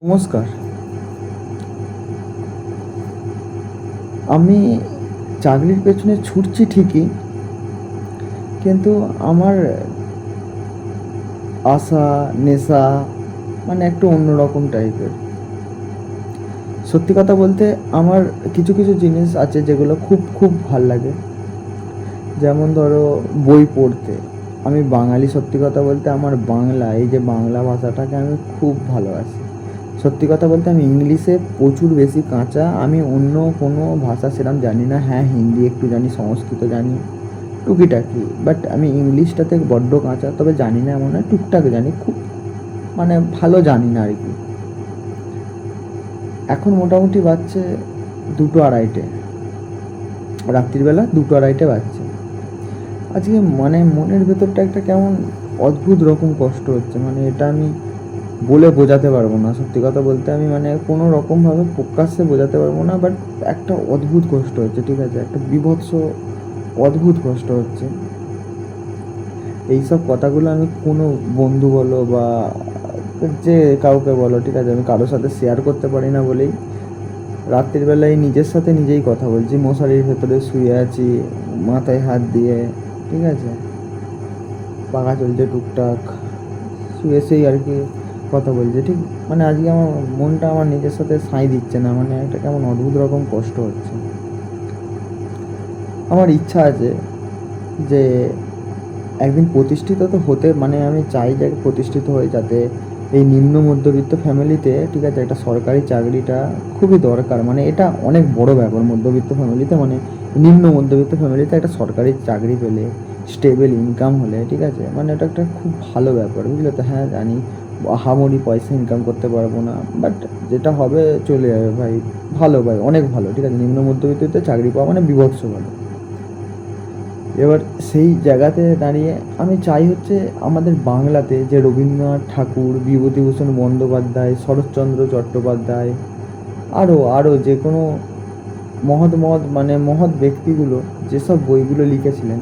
নমস্কার। আমি চাকরির পেছনে ছুটছি ঠিকই, কিন্তু আমার আশা, নেশা মানে একটু অন্যরকম টাইপের। সত্যি কথা বলতে আমার কিছু কিছু জিনিস আছে যেগুলো খুব খুব ভাল লাগে। যেমন ধরো বই পড়তে। আমি বাঙালি, সত্যি কথা বলতে আমার বাংলা, এই যে বাংলা ভাষাটাকে আমি খুব ভালোবাসি। সত্যি কথা বলতে আমি ইংলিশে প্রচুর বেশি কাঁচা। আমি অন্য কোনো ভাষা সেরকম জানি না। হ্যাঁ, হিন্দি একটু জানি, সংস্কৃত জানি টুকিটাকি, বাট আমি ইংলিশটাতে বড্ড কাঁচা। তবে জানি না এমন নয়, টুকটাক জানি, খুব মানে ভালো জানি না আর কি। এখন মোটামুটি বাজছে 2:30, রাত্রিবেলা 2:30 বাজছে। আজকে মানে মনের ভেতরটা একটা কেমন অদ্ভুত রকম কষ্ট হচ্ছে, মানে এটা আমি বলে বোঝাতে পারবো না। সত্যি কথা বলতে আমি মানে কোনো রকমভাবে প্রকাশ্যে বোঝাতে পারবো না, বাট একটা অদ্ভুত কষ্ট হচ্ছে, ঠিক আছে? একটা বীভৎস অদ্ভুত কষ্ট হচ্ছে। এইসব কথাগুলো আমি কোনো বন্ধু বলো বা যে কাউকে বলো, ঠিক আছে, আমি কারোর সাথে শেয়ার করতে পারি না বলেই রাত্রির বেলায় নিজের সাথে নিজেই কথা বলছি। মশারির ভেতরে শুয়ে আছি, মাথায় হাত দিয়ে, ঠিক আছে, পাখা চলছে টুকটাক, শুয়ে সেই আর কি কথা বলছে। ঠিক মানে আজকে আমার মনটা আমার নিজের সাথে সায় দিচ্ছে না, মানে একটা কেমন অদ্ভুত রকম কষ্ট হচ্ছে। আমার ইচ্ছা আছে যে একদিন প্রতিষ্ঠিত তো হতে, মানে আমি চাই যে প্রতিষ্ঠিত হয়ে, যাতে এই নিম্ন মধ্যবিত্ত ফ্যামিলিতে, ঠিক আছে, একটা সরকারি চাকরিটা খুবই দরকার। মানে এটা অনেক বড় ব্যাপার মধ্যবিত্ত ফ্যামিলিতে, মানে নিম্ন মধ্যবিত্ত ফ্যামিলিতে একটা সরকারি চাকরি পেলে, স্টেবল ইনকাম হলে, ঠিক আছে, মানে এটা একটা খুব ভালো ব্যাপার, বুঝলে তো? হ্যাঁ জানি আহামরি পয়সা ইনকাম করতে পারবো না, বাট যেটা হবে চলে যাবে ভাই। ভালো ভাই, অনেক ভালো, ঠিক আছে, নিম্ন মধ্যবিত্ততে চাকরি পাওয়া মানে বীভৎস ভালো। এবার সেই জায়গাতে দাঁড়িয়ে আমি চাই হচ্ছে আমাদের বাংলাতে যে রবীন্দ্রনাথ ঠাকুর, বিভূতিভূষণ বন্দ্যোপাধ্যায়, শরৎচন্দ্র চট্টোপাধ্যায়, আরও আরও যে কোনো মহৎ মহৎ মানে মহৎ ব্যক্তিগুলো যেসব বইগুলো লিখেছিলেন,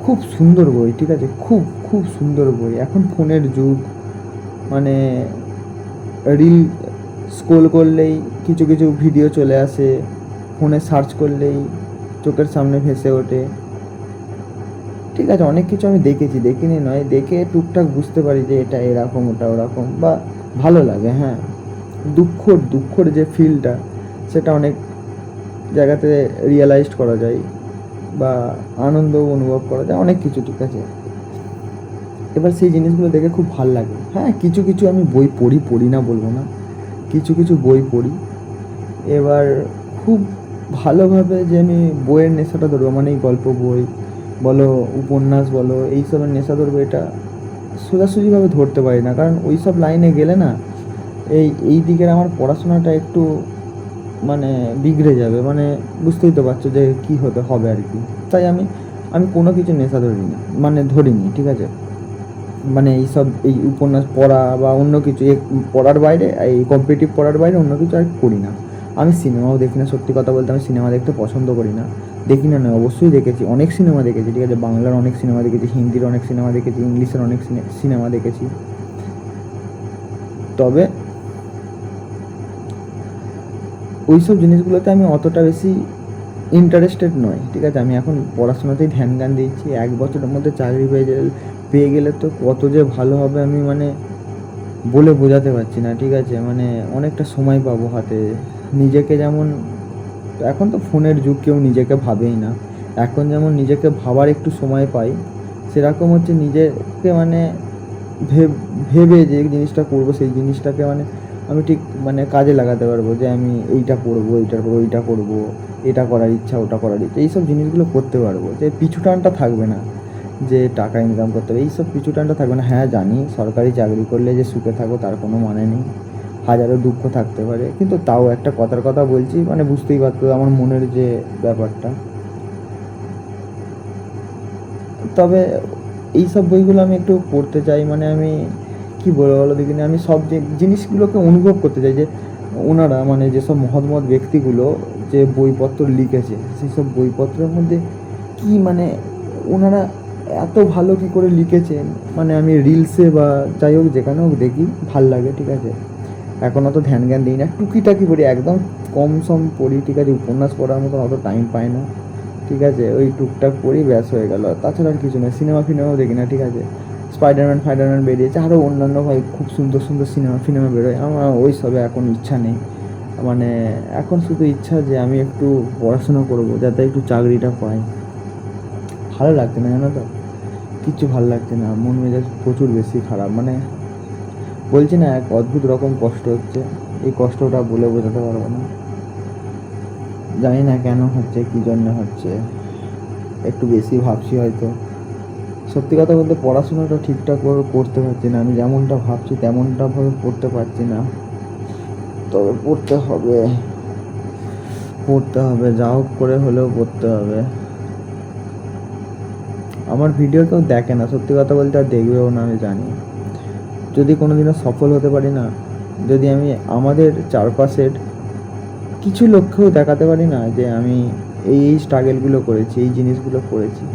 খুব সুন্দর বই, ঠিক আছে, খুব খুব সুন্দর বই। এখন ফোনের যুগ, মানে রিল স্ক্রোল করলেই কিছু কিছু ভিডিও চলে আসে, ফোনে সার্চ করলেই চোখের সামনে ভেসে ওঠে, ঠিক আছে, অনেক কিছু আমি দেখেছি, দেখিনি নয়, দেখে টুকটাক বুঝতে পারি যে এটা এরকম, ওটা ওরকম, বা ভালো লাগে। হ্যাঁ, দুঃখর যে ফিলটা, সেটা অনেক জায়গাতে রিয়েলাইজড করা যায়, বা আনন্দ অনুভব করা যায়, অনেক কিছু, ঠিক আছে। এবার সেই জিনিসগুলো দেখে খুব ভাল লাগে। হ্যাঁ, কিছু কিছু আমি বই পড়ি না বলবো না, কিছু কিছু বই পড়ি। এবার খুব ভালোভাবে যে আমি বইয়ের নেশাটা ধরবো, মানে এই গল্প বই বলো, উপন্যাস বলো, এইসবের নেশা ধরবো, এটা সোজাসুজিভাবে ধরতে পারি না। কারণ ওই সব লাইনে গেলে না এই দিকের আমার পড়াশোনাটা একটু মানে বিগড়ে যাবে, মানে বুঝতেই তো পারছো যে কী হতে হবে আর কি। তাই আমি আমি কোনো কিছু নেশা ধরিনি, মানে ধরিনি, ঠিক আছে। মানে এইসব এই উপন্যাস পড়া বা অন্য কিছু পড়ার বাইরে, এই কম্পিটিটিভ পড়ার বাইরে অন্য কিছু আর করি না। আমি সিনেমাও দেখি না, সত্যি কথা বলতে আমি সিনেমা দেখতে পছন্দ করি না। দেখি না নয়, অবশ্যই দেখেছি, অনেক সিনেমা দেখেছি, ঠিক আছে, বাংলার অনেক সিনেমা দেখেছি, হিন্দির অনেক সিনেমা দেখেছি, ইংলিশের অনেক সিনেমা দেখেছি। তবে ওই সব জিনিসগুলোতে আমি অতটা বেশি ইন্টারেস্টেড নয়, ঠিক আছে। আমি এখন পড়াশোনাতেই ধ্যান জ্ঞান দিচ্ছি। 1 বছরের মধ্যে চাকরি পেয়ে গেলে তো কত যে ভালো হবে, আমি মানে বলে বোঝাতে পারছি না, ঠিক আছে। মানে অনেকটা সময় পাবো হাতে, নিজেকে যেমন, এখন তো ফোনের যুগ, কেউ নিজেকে ভাবেই না। এখন যেমন নিজেকে ভাবার একটু সময় পাই, সেরকম হচ্ছে নিজেকে মানে ভেবে যে জিনিসটা করবো, সেই জিনিসটাকে মানে আমি ঠিক মানে কাজে লাগাতে পারবো, যে আমি এইটা করবো, এইটা করবো, এটা করার ইচ্ছা, ওটা করার ইচ্ছা, এইসব জিনিসগুলো করতে পারবো। যে পিছু টানটা থাকবে না, যে টাকা ইনকাম করতে হবে, এইসব পিছু টানটা থাকবে না। হ্যাঁ জানি সরকারি চাকরি করলে যে সুখে থাকো তার কোনো মানে নেই, হাজারো দুঃখ থাকতে পারে, কিন্তু তাও একটা কথার কথা বলছি, মানে বুঝতেই পারতো আমার মনের যে ব্যাপারটা। তবে এই সব বইগুলো আমি একটু পড়তে চাই, মানে আমি কী বলবো বলো দেখিনি, আমি সব যে জিনিসগুলোকে অনুভব করতে চাই, যে ওনারা মানে যেসব মহৎ মহৎ ব্যক্তিগুলো যে বইপত্র লিখেছে, সেই সব বইপত্রের মধ্যে কি মানে ওনারা এত ভালো কী করে লিখেছেন, মানে আমি রিলসে বা যাই হোক যেখানে হোক দেখি, ভাল লাগে, ঠিক আছে। এখন অত ধ্যান জ্ঞান দিই না, টুকিটাকি পড়ি, একদম কম সম পড়ি, ঠিক আছে, উপন্যাস পড়ার মতো অত টাইম পাই না, ঠিক আছে, ওই টুকটাক পড়ি, ব্যাস হয়ে গেল, তাছাড়া আর কিছু না। সিনেমা ফিনেমাও দেখি না, ঠিক আছে, স্পাইডারম্যান বেরিয়েছে, আরও অন্যান্য ভাই খুব সুন্দর সুন্দর সিনেমা বেরোয়, আমার ওই সবে এখন ইচ্ছা নেই, মানে এখন শুধু ইচ্ছা যে আমি একটু পড়াশোনা করবো যাতে একটু চাকরিটা পাই। ভালো লাগছে না, জানো তো, কিচ্ছু ভালো লাগছে না, মন মেজাজ প্রচুর বেশি খারাপ, মানে বলছি না, এক অদ্ভুত রকম কষ্ট হচ্ছে, এই কষ্টটা বলে বোঝাতে পারবো না, জানি না কেন হচ্ছে, কী জন্য হচ্ছে, একটু বেশি ভাবছি হয়তো। সত্যি কথা বলতে পড়াশোনাটা ঠিকঠাক করে করতে পারছি না, আমি যেমনটা ভাবছি তেমনটা ভাবে পড়তে পারছি না, তবে পড়তে হবে যা হোক করে হলেও পড়তে হবে। আমার ভিডিও কেউ দেখে না, সত্যি কথা বলতে, আর দেখবেও না আমি জানি। যদি কোনোদিনও সফল হতে পারি না, যদি আমি আমাদের চারপাশের কিছু লক্ষ্যও দেখাতে পারি না যে আমি এই স্ট্রাগেলগুলো করেছি, এই জিনিসগুলো করেছি,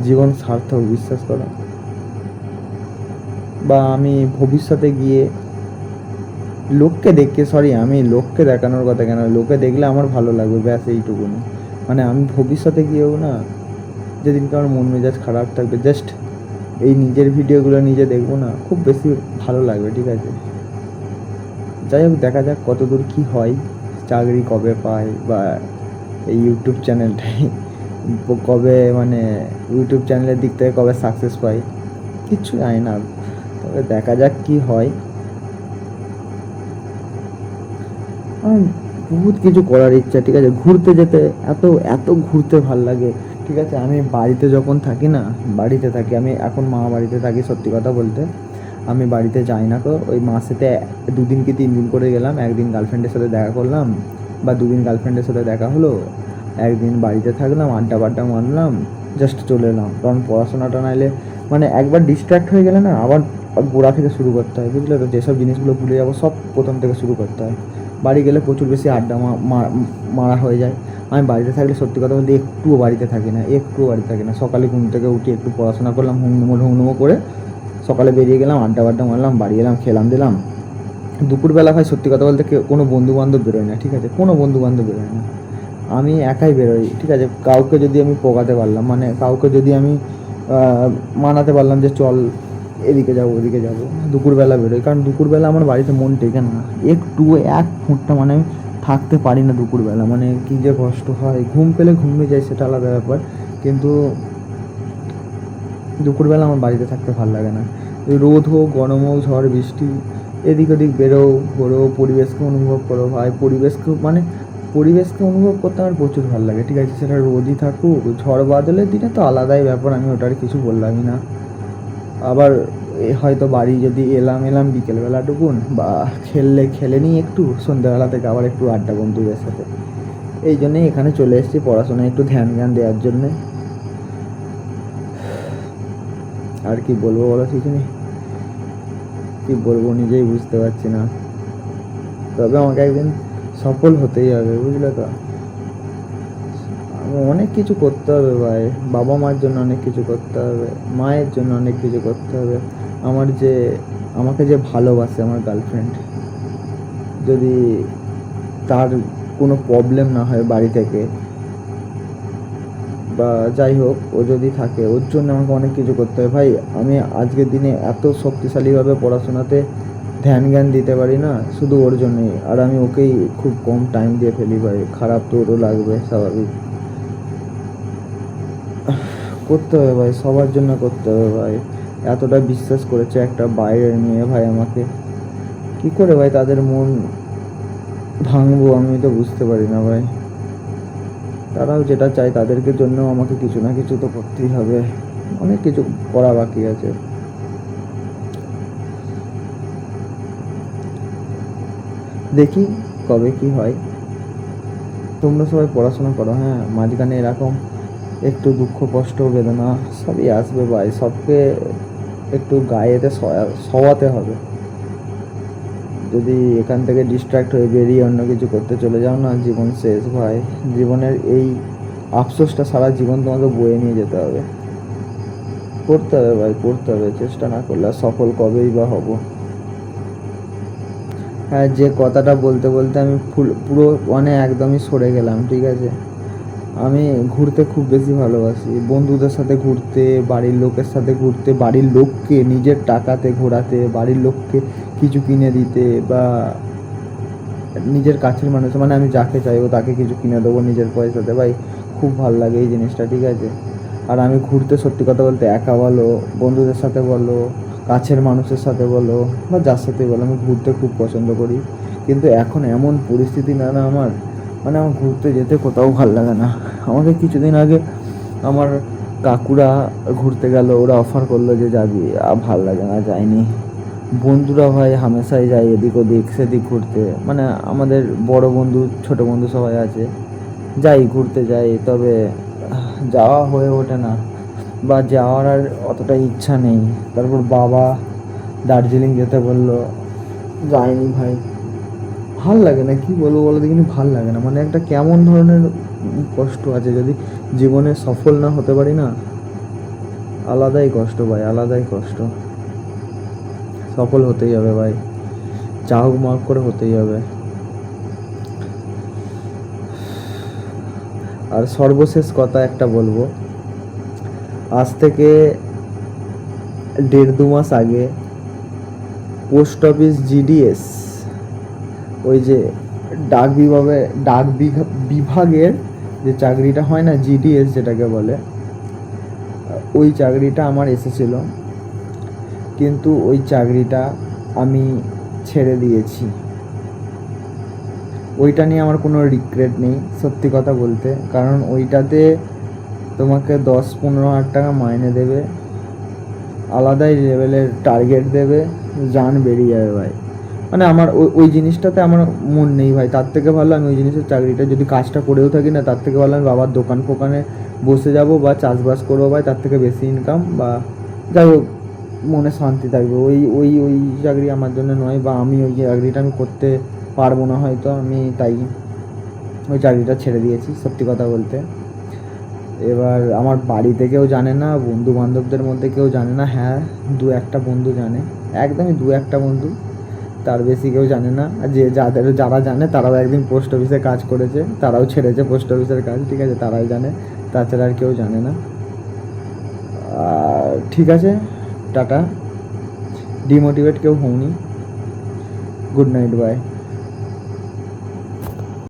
জীবন সার্থক, বিশ্বাস করো। বা আমি ভবিষ্যতে গিয়ে আমি লোককে দেখানোর কথা কেন, লোকে দেখলে আমার ভালো লাগবে, ব্যাস এইটুকুনি। মানে আমি ভবিষ্যতে গিয়েও না, যেদিনকে আমার মন মেজাজ খারাপ থাকবে, জাস্ট এই নিজের ভিডিওগুলো নিজে দেখবো না, খুব বেশি ভালো লাগবে, ঠিক আছে। যাই হোক, দেখা যাক কতদূর কী হয়, চাকরি কবে পাই, বা এই ইউটিউব চ্যানেলটাই কবে, মানে ইউটিউব চ্যানেলের দিক থেকে কবে সাকসেস পাই, কিচ্ছু জানি না, তবে দেখা যাক কী হয়। আমার বহুত কিছু করার ইচ্ছা, ঠিক আছে, ঘুরতে যেতে, এত এত ঘুরতে ভাল লাগে, ঠিক আছে। আমি বাড়িতে যখন থাকি না, বাড়িতে থাকি, আমি এখন মা বাড়িতে থাকি, সত্যি কথা বলতে আমি বাড়িতে যাই না, তো ওই মাসেতে 2 দিন কি 3 দিন করে গেলাম, একদিন গার্লফ্রেন্ডের সাথে দেখা করলাম, বা 2 দিন গার্লফ্রেন্ডের সাথে দেখা হলো, একদিন বাড়িতে থাকলাম, আড্ডা মারলাম, জাস্ট চলে এলাম, কারণ পড়াশোনাটা নাইলে, মানে একবার ডিস্ট্র্যাক্ট হয়ে গেলে না, আবার গোড়া থেকে শুরু করতে হয়, বুঝলে তো, যেসব জিনিসগুলো ভুলে যাবো সব প্রথম থেকে শুরু করতে হয়। বাড়ি গেলে প্রচুর বেশি আড্ডা মারা হয়ে যায়। আমি বাড়িতে থাকলে সত্যি কথা বলতে একটুও বাড়িতে থাকি না, সকালে ঘুম থেকে উঠে একটু পড়াশোনা করলাম, হুমনুমো করে সকালে বেরিয়ে গেলাম, আড্ডা মারলাম, বাড়ি এলাম, খেলাম দিলাম। দুপুরবেলা ভাই সত্যি কথা বলতে কোনো বন্ধু বান্ধব বেরোয় না, ঠিক আছে, কোনো বন্ধু বান্ধব বেরোয় না, আমি একাই বেরোই, ঠিক আছে। কাউকে যদি আমি পোগাতে পারলাম, মানে কাউকে যদি আমি মানাতে পারলাম যে চল এদিকে যাবো ওদিকে যাবো, দুপুরবেলা বেরোই, কারণ দুপুরবেলা আমার বাড়িতে মন টেকে না, একটু এক ফুটটা, মানে আমি থাকতে পারি না দুপুরবেলা, মানে কী যে কষ্ট হয়, ঘুম পেলে ঘুমিয়ে যায় সেটা আলাদা ব্যাপার, কিন্তু দুপুরবেলা আমার বাড়িতে থাকতে ভালো লাগে না। রোদ হোক, গরম হোক, ঝড় বৃষ্টি, এদিক ওদিক বেরো, ঘোরো, পরিবেশকে অনুভব করো ভাই, পরিবেশকে অনুভব করতে আমার প্রচুর ভালো লাগে, ঠিক আছে, সেটা রোদই থাকুক, ঝড় বাদলের দিনে তো আলাদাই ব্যাপার, আমি ওটার কিছু বললামই না। আবার হয়তো বাড়ি যদি এলাম বিকেলবেলাটুকুন, বা খেলে নিই একটু, সন্ধ্যাবেলা থেকে আবার একটু আড্ডা বন্ধুদের সাথে, এই জন্যেই এখানে চলে এসেছি, পড়াশোনায় একটু ধ্যান দেওয়ার জন্যে। আর কি বলবো বলো, ঠিক নেই, কী বলবো নিজেই বুঝতে পারছি না, তবে আমাকে একদিন সফল হতেই হবে, বুঝলে তো, অনেক কিছু করতে হবে ভাই, বাবা মার জন্য অনেক কিছু করতে হবে, মায়ের জন্য অনেক কিছু করতে হবে, আমাকে যে ভালোবাসে আমার গার্লফ্রেন্ড, যদি তার কোনো প্রবলেম না হয় বাড়ি থেকে, বা যাই হোক ও যদি থাকে, ওর জন্য আমাকে অনেক কিছু করতে হবে ভাই। আমি আজকের দিনে এত শক্তিশালীভাবে পড়াশোনাতে ধ্যান দিতে পারি না শুধু ওর জন্যই, আর আমি ওকেই খুব কম টাইম দিয়ে ফেলি ভাই, খারাপ তো ওরও লাগবে, স্বাভাবিক। করতে হবে ভাই, সবার জন্য করতে হবে ভাই, এতটা বিশ্বাস করেছে একটা বাইরের মেয়ে ভাই আমাকে, কি করে ভাই তাদের মন ভাঙবো আমি তো বুঝতে পারি না ভাই, তারাও যেটা চায় তাদেরকে জন্য আমাকে কিছু না কিছু তো করতেই হবে, অনেক কিছু করা বাকি আছে। দেখি কবে কি হয়। তোমরা সবাই পড়াশোনা করো, হ্যাঁ, মাঝখানে এরকম একটু দুঃখ কষ্ট বেদনা সবই আসবে ভাই, সবকে একটু গায়েতে সওয়াতে হবে। যদি এখান থেকে ডিস্ট্র্যাক্ট হয়ে বেরিয়ে অন্য কিছু করতে চলে যাও না, জীবন শেষ ভাই, জীবনের এই আফসোসটা সারা জীবন তোমাকে বয়ে নিয়ে যেতে হবে। পড়তে হবে ভাই, পড়তে হবে, চেষ্টা না করলে সফল কবেই বা হব। হ্যাঁ, যে কথাটা বলতে বলতে আমি পুরো মানে একদমই সরে গেলাম, ঠিক আছে। আমি ঘুরতে খুব বেশি ভালোবাসি, বন্ধুদের সাথে ঘুরতে, বাড়ির লোকের সাথে ঘুরতে, বাড়ির লোককে নিজের টাকাতে ঘোরাতে, বাড়ির লোককে কিছু কিনে দিতে, বা নিজের কাছের মানুষ মানে আমি যাকে চাইবো তাকে কিছু কিনে দেবো নিজের পয়সাতে, ভাই খুব ভাল লাগে এই জিনিসটা, ঠিক আছে। আর আমি ঘুরতে সত্যি কথা বলতে একা বলো, বন্ধুদের সাথে বলো, কাছের মানুষের সাথে বলো, বা যার সাথেই বলো, আমি ঘুরতে খুব পছন্দ করি। কিন্তু এখন এমন পরিস্থিতি না না আমার, মানে আমার ঘুরতে যেতে কোথাও ভাল লাগে না। আমাকে কিছুদিন আগে আমার কাকুরা ঘুরতে গেল, ওরা অফার করলো যে যাবি, ভাল লাগে না, যাইনি। বন্ধুরা ভাই হামেশাই যায় এদিক ওদিক সেদিক ঘুরতে, মানে আমাদের বড় বন্ধু ছোট বন্ধু সবাই আছে, যাই ঘুরতে যাই, তবে যাওয়া হয়ে ওঠে না, বা যাওয়ার আর অতটা ইচ্ছা নেই। তারপর বাবা দার্জিলিং যেতে বললো, যাইনি ভাই। ভাল লাগে না, কি বলবো বলো দেখিনি, ভাল লাগে না, মানে একটা কেমন ধরনের কষ্ট আছে, যদি জীবনে সফল না হতে পারি না, আলাদাই কষ্ট ভাই, আলাদাই কষ্ট। সফল হতেই হবে ভাই, যা হোক মার্ক করে হতেই হবে। আর সর্বশেষ কথা একটা বলবো, আজ থেকে 1.5-2 মাস আগে পোস্ট অফিস জিডিএস, ওই যে ডাক বিভাগের যে চাকরিটা হয় না, জিডিএস যেটাকে বলে, ওই চাকরিটা আমার এসেছিল, কিন্তু ওই চাকরিটা আমি ছেড়ে দিয়েছি। ওইটা নিয়ে আমার কোনো রিগ্রেট নেই সত্যি কথা বলতে, কারণ ওইটাতে তোমাকে 10-15 হাজার টাকা মাইনে দেবে, আলাদাই লেভেলের টার্গেট দেবে, জান বেরিয়ে যাবে ভাই। মানে আমার ওই জিনিসটাতে আমার মন নেই ভাই, তার থেকে ভালো আমি ওই জিনিসের চাকরিটা যদি কাজটা করেও থাকি না, তার থেকে ভালো আমি বাবার দোকান ফোকানে বসে যাব বা চাষবাস করবো ভাই, তার থেকে বেশি ইনকাম, বা যাই হোক মনে শান্তি থাকবে। ওই ওই ওই চাকরি আমার জন্য নয়, বা আমি ওই চাকরিটা আমি করতে পারবো না হয়তো, আমি তাই ওই চাকরিটা ছেড়ে দিয়েছি সত্যি কথা বলতে। এবার আমার বাড়িতে কেউ জানে না, বন্ধু বান্ধবদের মধ্যে কেউ জানে না, হ্যাঁ 2-1টা বন্ধু জানে, একদমই 2-1টা বন্ধু, তার বেশি কেউ জানে না। আর যারা জানে তারাও একদিন পোস্ট অফিসে কাজ করেছে, তারাও ছেড়েছে পোস্ট অফিসের কাজ, ঠিক আছে, তারাই জানে, তাছাড়া আর কেউ জানে না। আর ঠিক আছে, টাটা, ডিমোটিভেট কেউ হওনি, গুড নাইট, বাই।